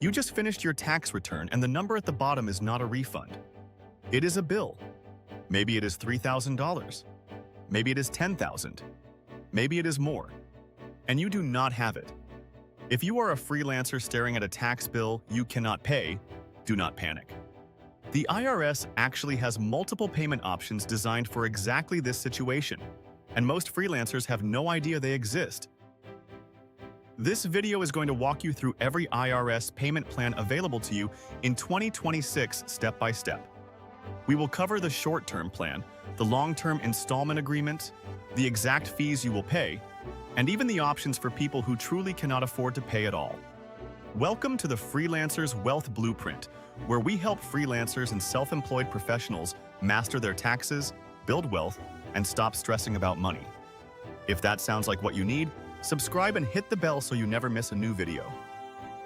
You just finished your tax return and the number at the bottom is not a refund. It is a bill. Maybe it is $3,000. Maybe it is $10,000. Maybe it is more. And you do not have it. If you are a freelancer staring at a tax bill you cannot pay, do not panic. The IRS actually has multiple payment options designed for exactly this situation, and most freelancers have no idea they exist. This video is going to walk you through every IRS payment plan available to you in 2026 step by step. We will cover the short-term plan, the long-term installment agreement, the exact fees you will pay, and even the options for people who truly cannot afford to pay at all. Welcome to the Freelancers Wealth Blueprint, where we help freelancers and self-employed professionals master their taxes, build wealth, and stop stressing about money. If that sounds like what you need, subscribe and hit the bell so you never miss a new video.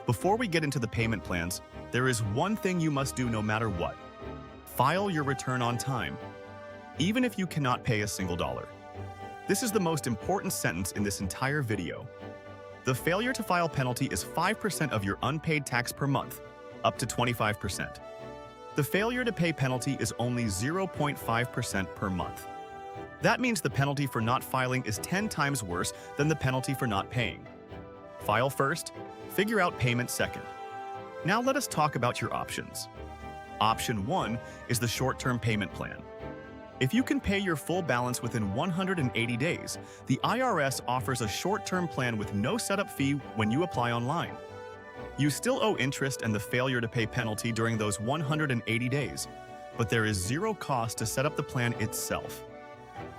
Before we get into the payment plans, there is one thing you must do no matter what. File your return on time, even if you cannot pay a single dollar. This is the most important sentence in this entire video. The failure to file penalty is 5% of your unpaid tax per month, up to 25%. The failure to pay penalty is only 0.5% per month. That means the penalty for not filing is 10 times worse than the penalty for not paying. File first, figure out payment second. Now let us talk about your options. Option 1 is the short-term payment plan. If you can pay your full balance within 180 days, the IRS offers a short-term plan with no setup fee when you apply online. You still owe interest and the failure to pay penalty during those 180 days, but there is zero cost to set up the plan itself.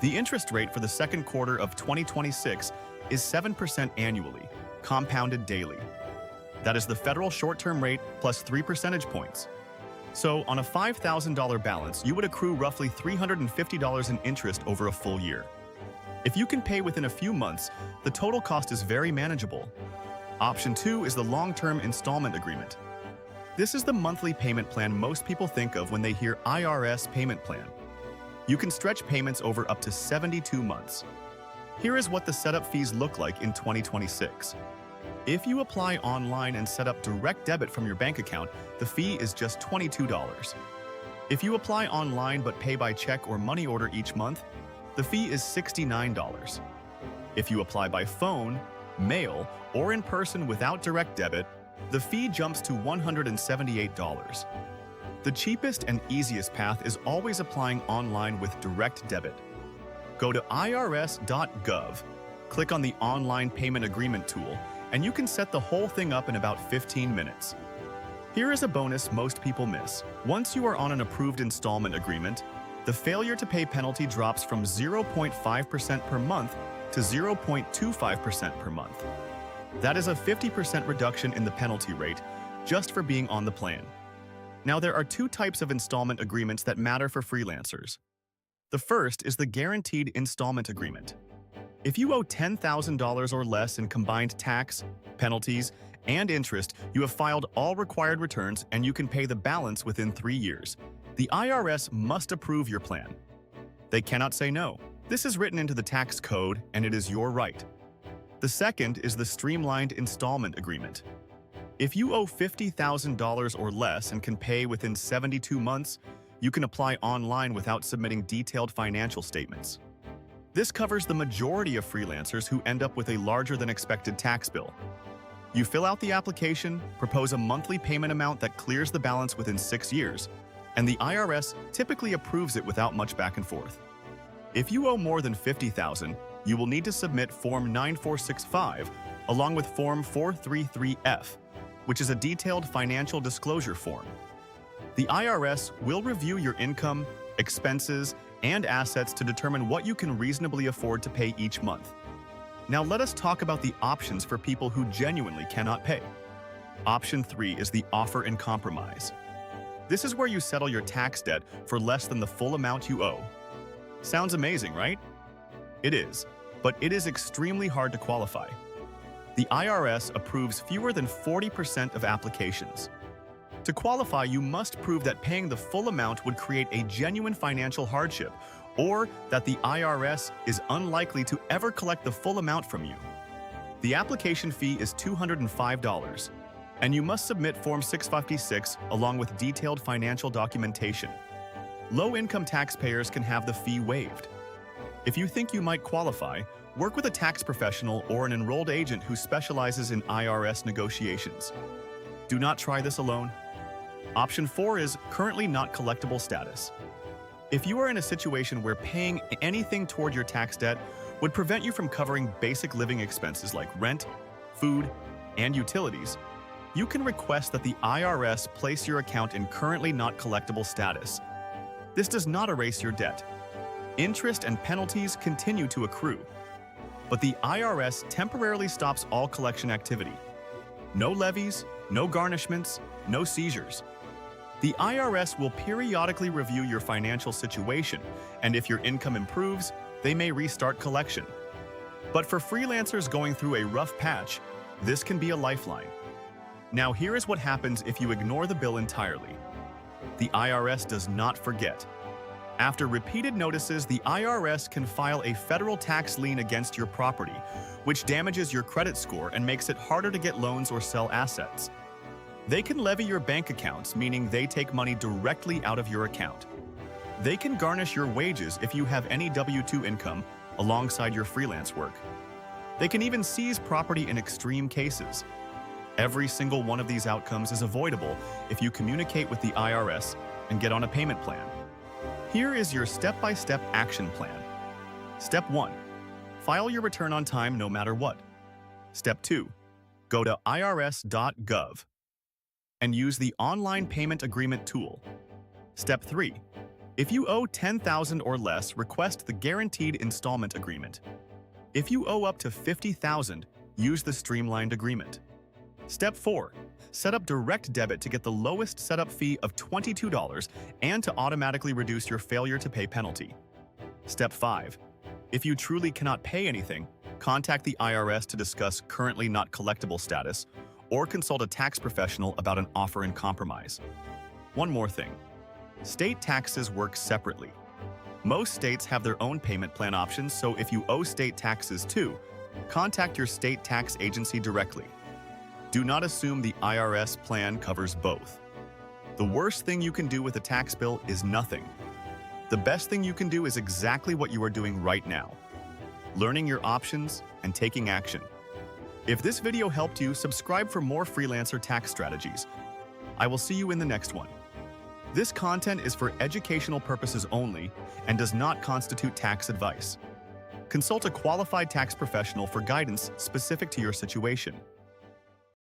The interest rate for the second quarter of 2026 is 7% annually, compounded daily. That is the federal short-term rate plus 3 percentage points. So, on a $5,000 balance, you would accrue roughly $350 in interest over a full year. If you can pay within a few months, the total cost is very manageable. Option 2 is the long-term installment agreement. This is the monthly payment plan most people think of when they hear IRS payment plan. You can stretch payments over up to 72 months. Here is what the setup fees look like in 2026. If you apply online and set up direct debit from your bank account, the fee is just $22. If you apply online but pay by check or money order each month, the fee is $69. If you apply by phone, mail, or in person without direct debit, the fee jumps to $178. The cheapest and easiest path is always applying online with direct debit. Go to irs.gov, click on the Online Payment Agreement tool, and you can set the whole thing up in about 15 minutes. Here is a bonus most people miss. Once you are on an approved installment agreement, the failure to pay penalty drops from 0.5% per month to 0.25% per month. That is a 50% reduction in the penalty rate just for being on the plan. Now, there are two types of installment agreements that matter for freelancers. The first is the guaranteed installment agreement. If you owe $10,000 or less in combined tax, penalties, and interest, you have filed all required returns and you can pay the balance within 3 years. The IRS must approve your plan. They cannot say no. This is written into the tax code and it is your right. The second is the streamlined installment agreement. If you owe $50,000 or less and can pay within 72 months, you can apply online without submitting detailed financial statements. This covers the majority of freelancers who end up with a larger than expected tax bill. You fill out the application, propose a monthly payment amount that clears the balance within 6 years, and the IRS typically approves it without much back and forth. If you owe more than $50,000, you will need to submit Form 9465 along with Form 433F, which is a detailed financial disclosure form. The IRS will review your income, expenses, and assets to determine what you can reasonably afford to pay each month. Now let us talk about the options for people who genuinely cannot pay. Option 3 is the offer in compromise. This is where you settle your tax debt for less than the full amount you owe. Sounds amazing, right? It is, but it is extremely hard to qualify. The IRS approves fewer than 40% of applications. To qualify, you must prove that paying the full amount would create a genuine financial hardship, or that the IRS is unlikely to ever collect the full amount from you. The application fee is $205. And you must submit Form 656 along with detailed financial documentation. Low-income taxpayers can have the fee waived. If you think you might qualify, work with a tax professional or an enrolled agent who specializes in IRS negotiations. Do not try this alone. Option 4 is currently not collectible status. If you are in a situation where paying anything toward your tax debt would prevent you from covering basic living expenses like rent, food, and utilities, you can request that the IRS place your account in currently not collectible status. This does not erase your debt. Interest and penalties continue to accrue, but the IRS temporarily stops all collection activity. No levies, no garnishments, no seizures. The IRS will periodically review your financial situation, and if your income improves, they may restart collection. But for freelancers going through a rough patch, this can be a lifeline. Now here is what happens if you ignore the bill entirely. The IRS does not forget. After repeated notices, the IRS can file a federal tax lien against your property, which damages your credit score and makes it harder to get loans or sell assets. They can levy your bank accounts, meaning they take money directly out of your account. They can garnish your wages if you have any W-2 income alongside your freelance work. They can even seize property in extreme cases. Every single one of these outcomes is avoidable if you communicate with the IRS and get on a payment plan. Here is your step-by-step action plan. Step 1. File your return on time no matter what. Step 2. Go to irs.gov and use the online payment agreement tool. Step 3. If you owe $10,000 or less, request the guaranteed installment agreement. If you owe up to $50,000, use the streamlined agreement. Step 4. Set up direct debit to get the lowest setup fee of $22 and to automatically reduce your failure to pay penalty. Step 5. If you truly cannot pay anything, contact the IRS to discuss currently not collectible status or consult a tax professional about an offer in compromise. One more thing. State taxes work separately. Most states have their own payment plan options, so if you owe state taxes too, contact your state tax agency directly. Do not assume the IRS plan covers both. The worst thing you can do with a tax bill is nothing. The best thing you can do is exactly what you are doing right now: learning your options and taking action. If this video helped you, subscribe for more freelancer tax strategies. I will see you in the next one. This content is for educational purposes only and does not constitute tax advice. Consult a qualified tax professional for guidance specific to your situation.